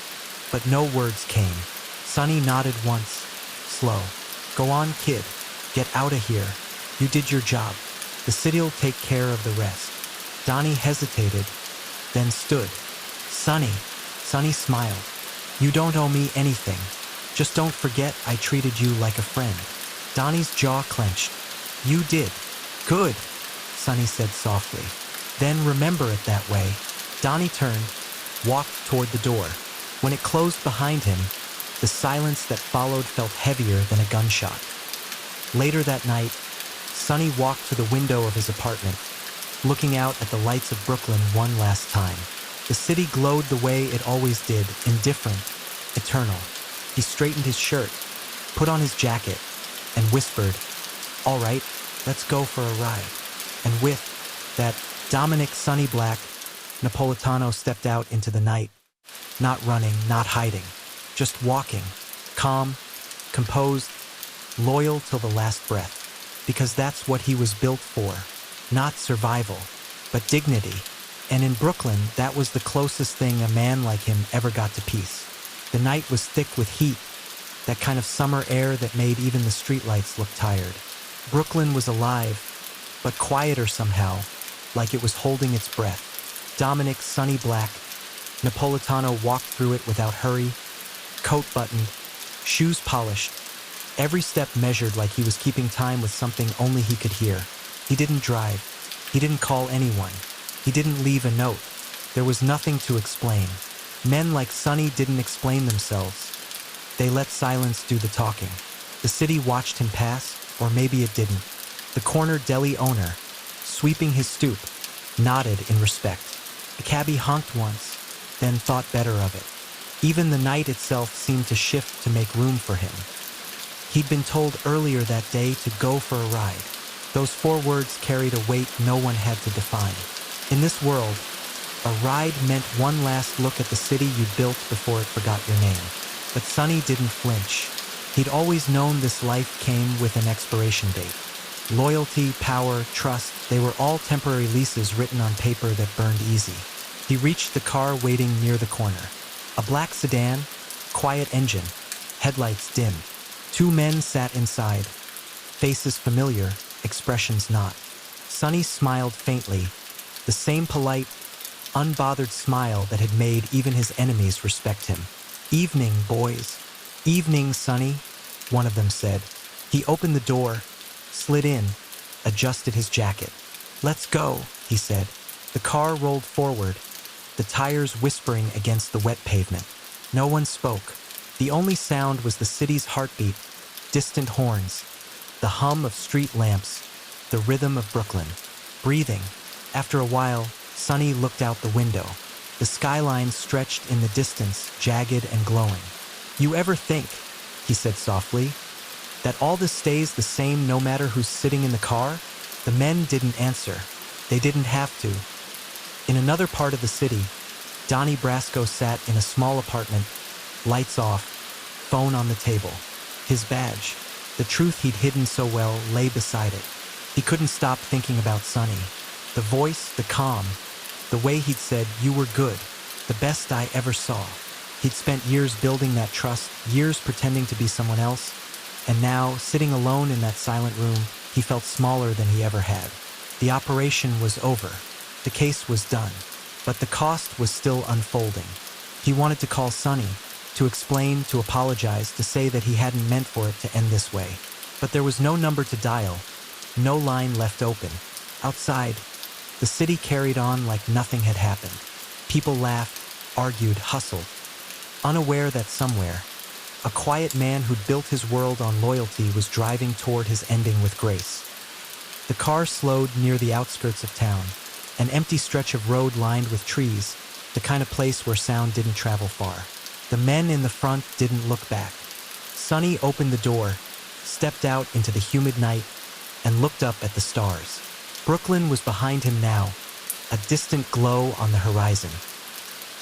but no words came. Sonny nodded once, slow. Go on, kid. Get out of here. You did your job. The city'll take care of the rest. Donnie hesitated, then stood. Sonny smiled. You don't owe me anything. Just don't forget I treated you like a friend. Donnie's jaw clenched. You did. Good, Sonny said softly. Then remember it that way. Donnie turned, walked toward the door. When it closed behind him, the silence that followed felt heavier than a gunshot. Later that night, Sonny walked to the window of his apartment, looking out at the lights of Brooklyn one last time. The city glowed the way it always did, indifferent, eternal. He straightened his shirt, put on his jacket, and whispered, "All right, let's go for a ride." And with that, Dominick "Sonny Black" Napolitano stepped out into the night, not running, not hiding, just walking, calm, composed, loyal till the last breath, because that's what he was built for, not survival, but dignity. And in Brooklyn, that was the closest thing a man like him ever got to peace. The night was thick with heat, that kind of summer air that made even the streetlights look tired. Brooklyn was alive, but quieter somehow, like it was holding its breath. Dominick "Sonny Black" Napolitano walked through it without hurry, coat buttoned, shoes polished, every step measured like he was keeping time with something only he could hear. He didn't drive. He didn't call anyone. He didn't leave a note. There was nothing to explain. Men like Sonny didn't explain themselves. They let silence do the talking. The city watched him pass, or maybe it didn't. The corner deli owner, sweeping his stoop, nodded in respect. The cabbie honked once, then thought better of it. Even the night itself seemed to shift to make room for him. He'd been told earlier that day to go for a ride. Those 4 words carried a weight no one had to define. In this world, a ride meant one last look at the city you'd built before it forgot your name. But Sonny didn't flinch. He'd always known this life came with an expiration date. Loyalty, power, trust, they were all temporary leases written on paper that burned easy. He reached the car waiting near the corner. A black sedan, quiet engine, headlights dim. 2 men sat inside, faces familiar, expressions not. Sonny smiled faintly, the same polite, unbothered smile that had made even his enemies respect him. "Evening, boys." "Evening, Sonny," one of them said. He opened the door, slid in, adjusted his jacket. "Let's go," he said. The car rolled forward, the tires whispering against the wet pavement. No one spoke. The only sound was the city's heartbeat, distant horns, the hum of street lamps, the rhythm of Brooklyn. Breathing. After a while, Sonny looked out the window. The skyline stretched in the distance, jagged and glowing. "You ever think," he said softly, "that all this stays the same no matter who's sitting in the car?" The men didn't answer. They didn't have to. In another part of the city, Donnie Brasco sat in a small apartment, lights off, phone on the table. His badge, the truth he'd hidden so well, lay beside it. He couldn't stop thinking about Sonny. The voice, the calm, the way he'd said, "You were good, the best I ever saw." He'd spent years building that trust, years pretending to be someone else, and now, sitting alone in that silent room, he felt smaller than he ever had. The operation was over. The case was done. But the cost was still unfolding. He wanted to call Sonny, to explain, to apologize, to say that he hadn't meant for it to end this way. But there was no number to dial, no line left open. Outside, the city carried on like nothing had happened. People laughed, argued, hustled, unaware that somewhere, a quiet man who'd built his world on loyalty was driving toward his ending with grace. The car slowed near the outskirts of town, an empty stretch of road lined with trees, the kind of place where sound didn't travel far. The men in the front didn't look back. Sonny opened the door, stepped out into the humid night, and looked up at the stars. Brooklyn was behind him now, a distant glow on the horizon.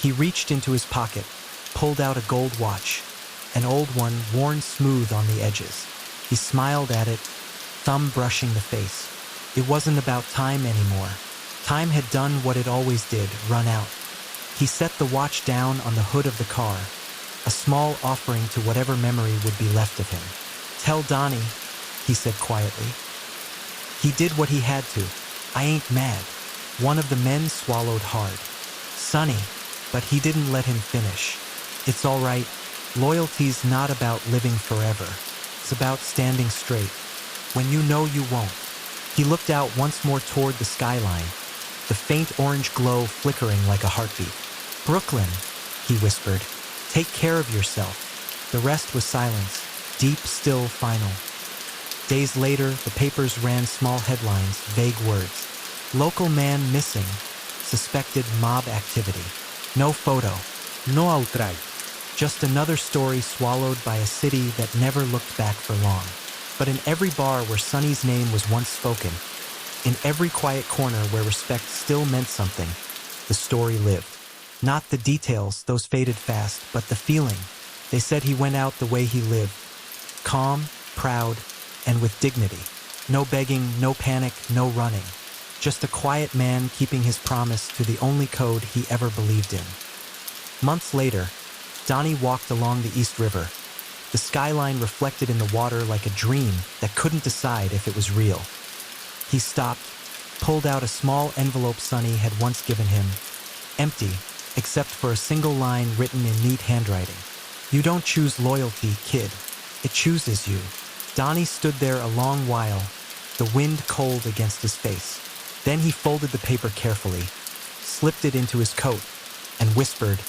He reached into his pocket, pulled out a gold watch, an old one worn smooth on the edges. He smiled at it, thumb brushing the face. It wasn't about time anymore. Time had done what it always did, run out. He set the watch down on the hood of the car, a small offering to whatever memory would be left of him. "Tell Donnie," he said quietly. He did what he had to. "I ain't mad." One of the men swallowed hard. "Sonny," but he didn't let him finish. "It's all right. Loyalty's not about living forever. It's about standing straight, when you know you won't." He looked out once more toward the skyline, the faint orange glow flickering like a heartbeat. "Brooklyn," he whispered. Take care of yourself. The rest was silence, deep, still, final. Days later, the papers ran small headlines, vague words. Local man missing. Suspected mob activity. No photo. No outright. Just another story swallowed by a city that never looked back for long. But in every bar where Sonny's name was once spoken, in every quiet corner where respect still meant something, the story lived. Not the details, those faded fast, but the feeling. They said he went out the way he lived. Calm, proud, and with dignity. No begging, no panic, no running. Just a quiet man keeping his promise to the only code he ever believed in. Months later, Donnie walked along the East River. The skyline reflected in the water like a dream that couldn't decide if it was real. He stopped, pulled out a small envelope Sonny had once given him, empty, except for a single line written in neat handwriting. You don't choose loyalty, kid. It chooses you. Donnie stood there a long while, the wind cold against his face. Then he folded the paper carefully, slipped it into his coat, and whispered,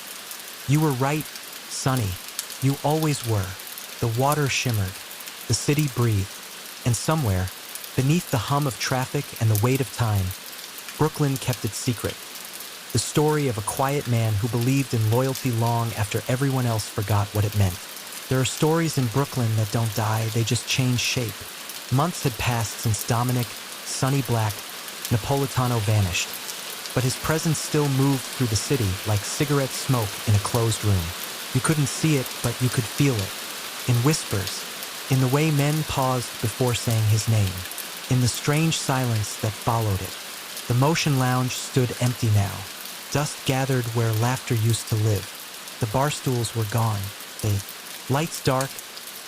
"You were right, Sonny. You always were." The water shimmered, the city breathed, and somewhere, beneath the hum of traffic and the weight of time, Brooklyn kept its secret. The story of a quiet man who believed in loyalty long after everyone else forgot what it meant. There are stories in Brooklyn that don't die, they just change shape. Months had passed since Dominick, Sonny Black, Napolitano vanished, but his presence still moved through the city like cigarette smoke in a closed room. You couldn't see it, but you could feel it. In whispers, in the way men paused before saying his name, in the strange silence that followed it. The Motion Lounge stood empty now. Dust gathered where laughter used to live. The bar stools were gone, the lights dark,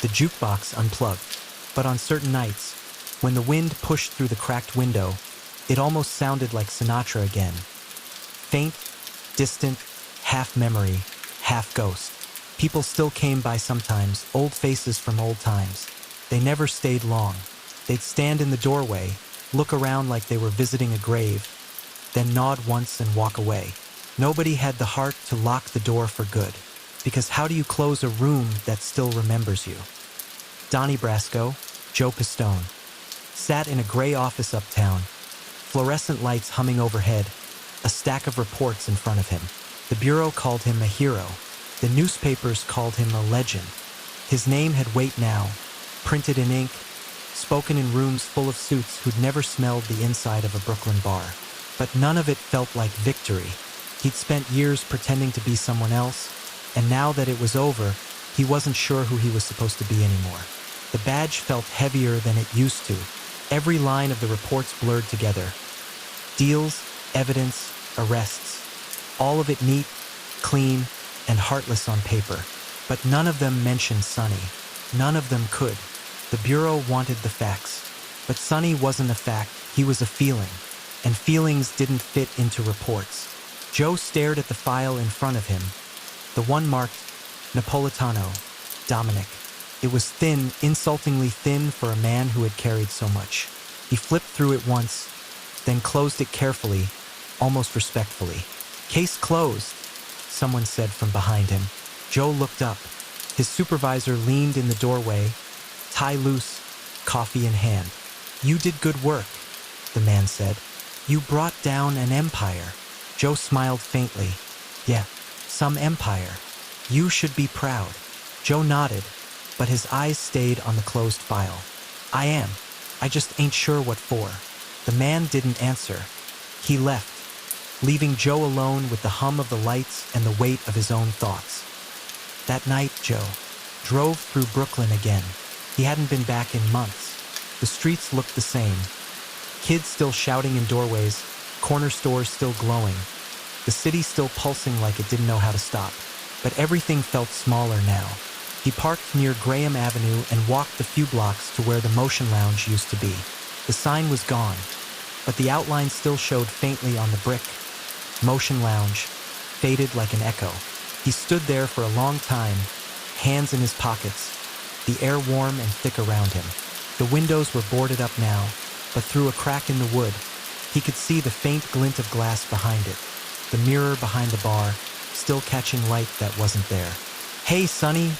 the jukebox unplugged. But on certain nights, when the wind pushed through the cracked window, it almost sounded like Sinatra again. Faint, distant, half memory, half ghost. People still came by sometimes, old faces from old times. They never stayed long. They'd stand in the doorway, look around like they were visiting a grave, then nod once and walk away. Nobody had the heart to lock the door for good, because how do you close a room that still remembers you? Donnie Brasco, Joe Pistone, sat in a gray office uptown, fluorescent lights humming overhead, a stack of reports in front of him. The bureau called him a hero. The newspapers called him a legend. His name had weight now, printed in ink, spoken in rooms full of suits who'd never smelled the inside of a Brooklyn bar. But none of it felt like victory. He'd spent years pretending to be someone else, and now that it was over, he wasn't sure who he was supposed to be anymore. The badge felt heavier than it used to. Every line of the reports blurred together. Deals, evidence, arrests. All of it neat, clean, and heartless on paper. But none of them mentioned Sonny. None of them could. The Bureau wanted the facts. But Sonny wasn't a fact, he was a feeling. And feelings didn't fit into reports. Joe stared at the file in front of him. The one marked Napolitano, Dominick. It was thin, insultingly thin for a man who had carried so much. He flipped through it once, then closed it carefully, almost respectfully. "Case closed," someone said from behind him. Joe looked up. His supervisor leaned in the doorway, tie loose, coffee in hand. "You did good work," the man said. "You brought down an empire." Joe smiled faintly. "Yeah, some empire. You should be proud." Joe nodded, but his eyes stayed on the closed file. "I am. I just ain't sure what for." The man didn't answer. He left, leaving Joe alone with the hum of the lights and the weight of his own thoughts. That night, Joe drove through Brooklyn again. He hadn't been back in months. The streets looked the same. Kids still shouting in doorways, corner stores still glowing. The city still pulsing like it didn't know how to stop. But everything felt smaller now. He parked near Graham Avenue and walked the few blocks to where the Motion Lounge used to be. The sign was gone, but the outline still showed faintly on the brick. Motion Lounge, faded like an echo. He stood there for a long time, hands in his pockets, the air warm and thick around him. The windows were boarded up now, but through a crack in the wood, he could see the faint glint of glass behind it, the mirror behind the bar, still catching light that wasn't there. "Hey, Sonny,"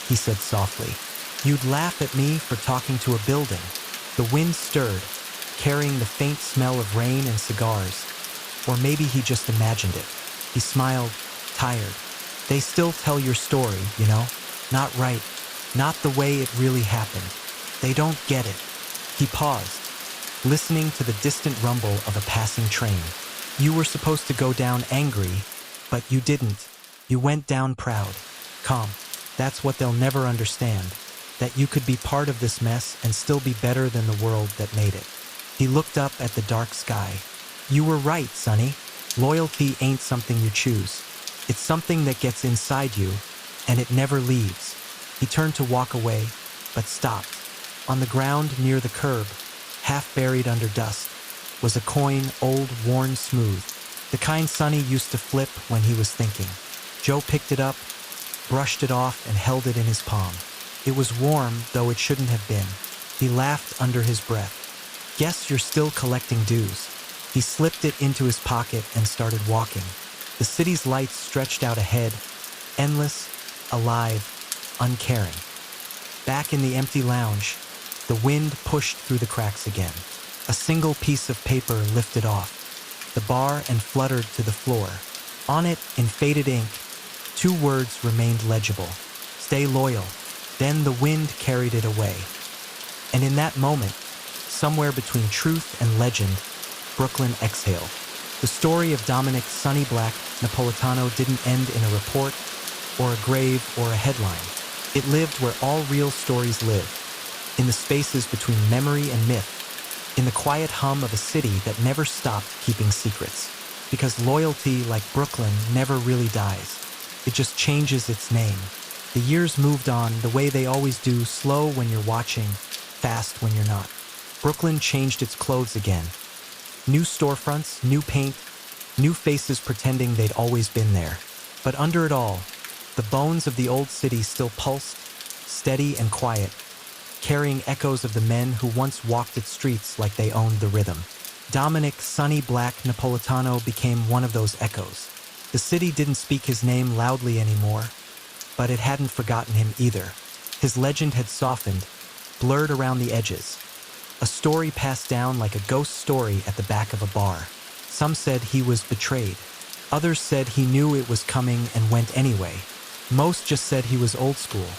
he said softly. "You'd laugh at me for talking to a building." The wind stirred, carrying the faint smell of rain and cigars. Or maybe he just imagined it. He smiled, tired. "They still tell your story, you know? Not right. Not the way it really happened. They don't get it." He paused, listening to the distant rumble of a passing train. "You were supposed to go down angry, but you didn't. You went down proud, calm. That's what they'll never understand, that you could be part of this mess and still be better than the world that made it." He looked up at the dark sky. "You were right, Sonny. Loyalty ain't something you choose. It's something that gets inside you, and it never leaves." He turned to walk away, but stopped. On the ground near the curb, half buried under dust, was a coin, old, worn smooth, the kind Sonny used to flip when he was thinking. Joe picked it up, brushed it off, and held it in his palm. It was warm, though it shouldn't have been. He laughed under his breath. "Guess you're still collecting dues." He slipped it into his pocket and started walking. The city's lights stretched out ahead, endless, alive, uncaring. Back in the empty lounge, the wind pushed through the cracks again. A single piece of paper lifted off the bar and fluttered to the floor. On it, in faded ink, 2 words remained legible: "Stay loyal." Then the wind carried it away. And in that moment, somewhere between truth and legend, Brooklyn exhaled. The story of Dominick "Sonny Black" Napolitano didn't end in a report, or a grave, or a headline. It lived where all real stories live, in the spaces between memory and myth, in the quiet hum of a city that never stopped keeping secrets. Because loyalty, like Brooklyn, never really dies. It just changes its name. The years moved on the way they always do, slow when you're watching, fast when you're not. Brooklyn changed its clothes again. New storefronts, new paint, new faces pretending they'd always been there. But under it all, the bones of the old city still pulsed, steady and quiet, carrying echoes of the men who once walked its streets like they owned the rhythm. Dominick "Sonny Black" Napolitano became one of those echoes. The city didn't speak his name loudly anymore, but it hadn't forgotten him either. His legend had softened, blurred around the edges. A story passed down like a ghost story at the back of a bar. Some said he was betrayed. Others said he knew it was coming and went anyway. Most just said he was old school,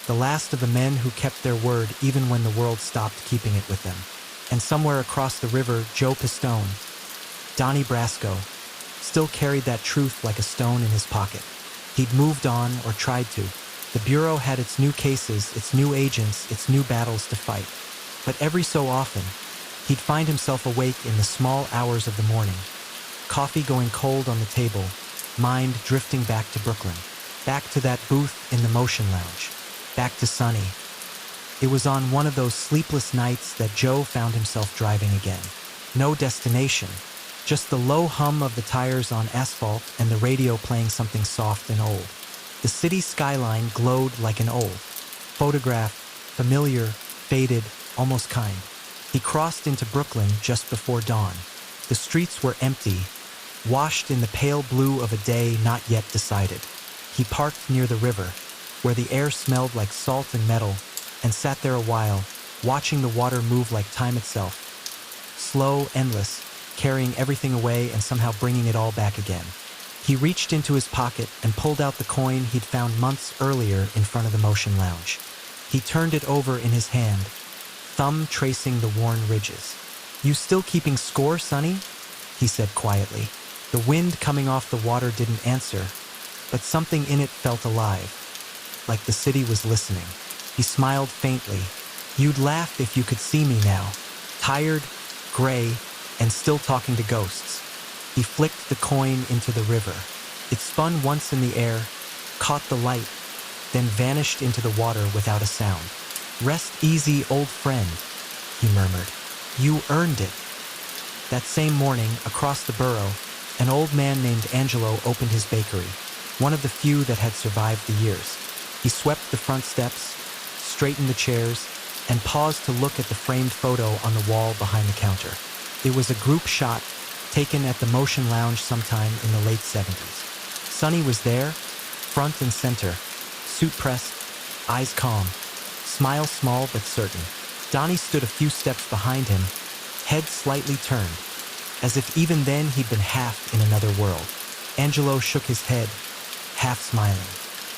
the last of the men who kept their word even when the world stopped keeping it with them. And somewhere across the river, Joe Pistone, Donnie Brasco, still carried that truth like a stone in his pocket. He'd moved on, or tried to. The Bureau had its new cases, its new agents, its new battles to fight. But every so often, he'd find himself awake in the small hours of the morning, coffee going cold on the table, mind drifting back to Brooklyn, back to that booth in the Motion Lounge, back to Sonny. It was on one of those sleepless nights that Joe found himself driving again. No destination, just the low hum of the tires on asphalt and the radio playing something soft and old. The city skyline glowed like an old photograph, familiar, faded, almost kind. He crossed into Brooklyn just before dawn. The streets were empty, washed in the pale blue of a day not yet decided. He parked near the river, where the air smelled like salt and metal, and sat there a while, watching the water move like time itself. Slow, endless, carrying everything away and somehow bringing it all back again. He reached into his pocket and pulled out the coin he'd found months earlier in front of the Motion Lounge. He turned it over in his hand, thumb tracing the worn ridges. "You still keeping score, Sonny?" he said quietly. The wind coming off the water didn't answer, but something in it felt alive, like the city was listening. He smiled faintly. "You'd laugh if you could see me now, tired, gray, and still talking to ghosts." He flicked the coin into the river. It spun once in the air, caught the light, then vanished into the water without a sound. "Rest easy, old friend," he murmured. "You earned it." That same morning, across the borough, an old man named Angelo opened his bakery, one of the few that had survived the years. He swept the front steps, straightened the chairs, and paused to look at the framed photo on the wall behind the counter. It was a group shot taken at the Motion Lounge sometime in the late 70s. Sonny was there, front and center, suit pressed, eyes calm, smile small but certain. Donnie stood a few steps behind him, head slightly turned, as if even then he'd been half in another world. Angelo shook his head, half smiling.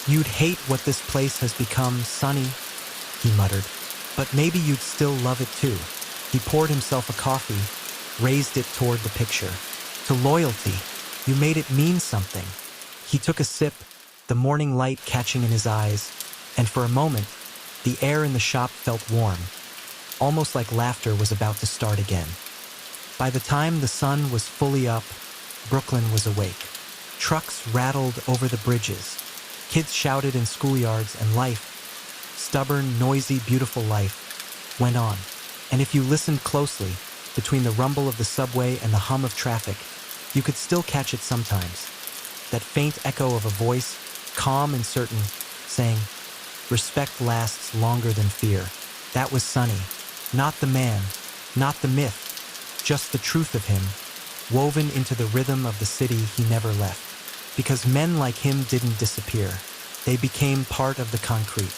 "You'd hate what this place has become, Sonny," he muttered. "But maybe you'd still love it too." He poured himself a coffee, raised it toward the picture. "To loyalty, you made it mean something." He took a sip, the morning light catching in his eyes, and for a moment, the air in the shop felt warm, almost like laughter was about to start again. By the time the sun was fully up, Brooklyn was awake. Trucks rattled over the bridges. Kids shouted in schoolyards, and life, stubborn, noisy, beautiful life, went on. And if you listened closely, between the rumble of the subway and the hum of traffic, you could still catch it sometimes. That faint echo of a voice, calm and certain, saying, "Respect lasts longer than fear." That was Sonny. Not the man, not the myth, just the truth of him, woven into the rhythm of the city he never left. Because men like him didn't disappear. They became part of the concrete,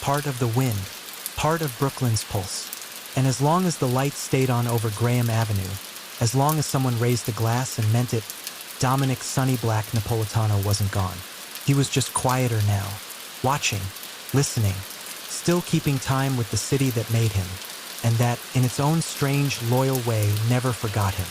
part of the wind, part of Brooklyn's pulse. And as long as the light stayed on over Graham Avenue, as long as someone raised a glass and meant it, Dominick "Sonny Black" Napolitano wasn't gone. He was just quieter now, watching, listening, still keeping time with the city that made him, and that, in its own strange, loyal way, never forgot him.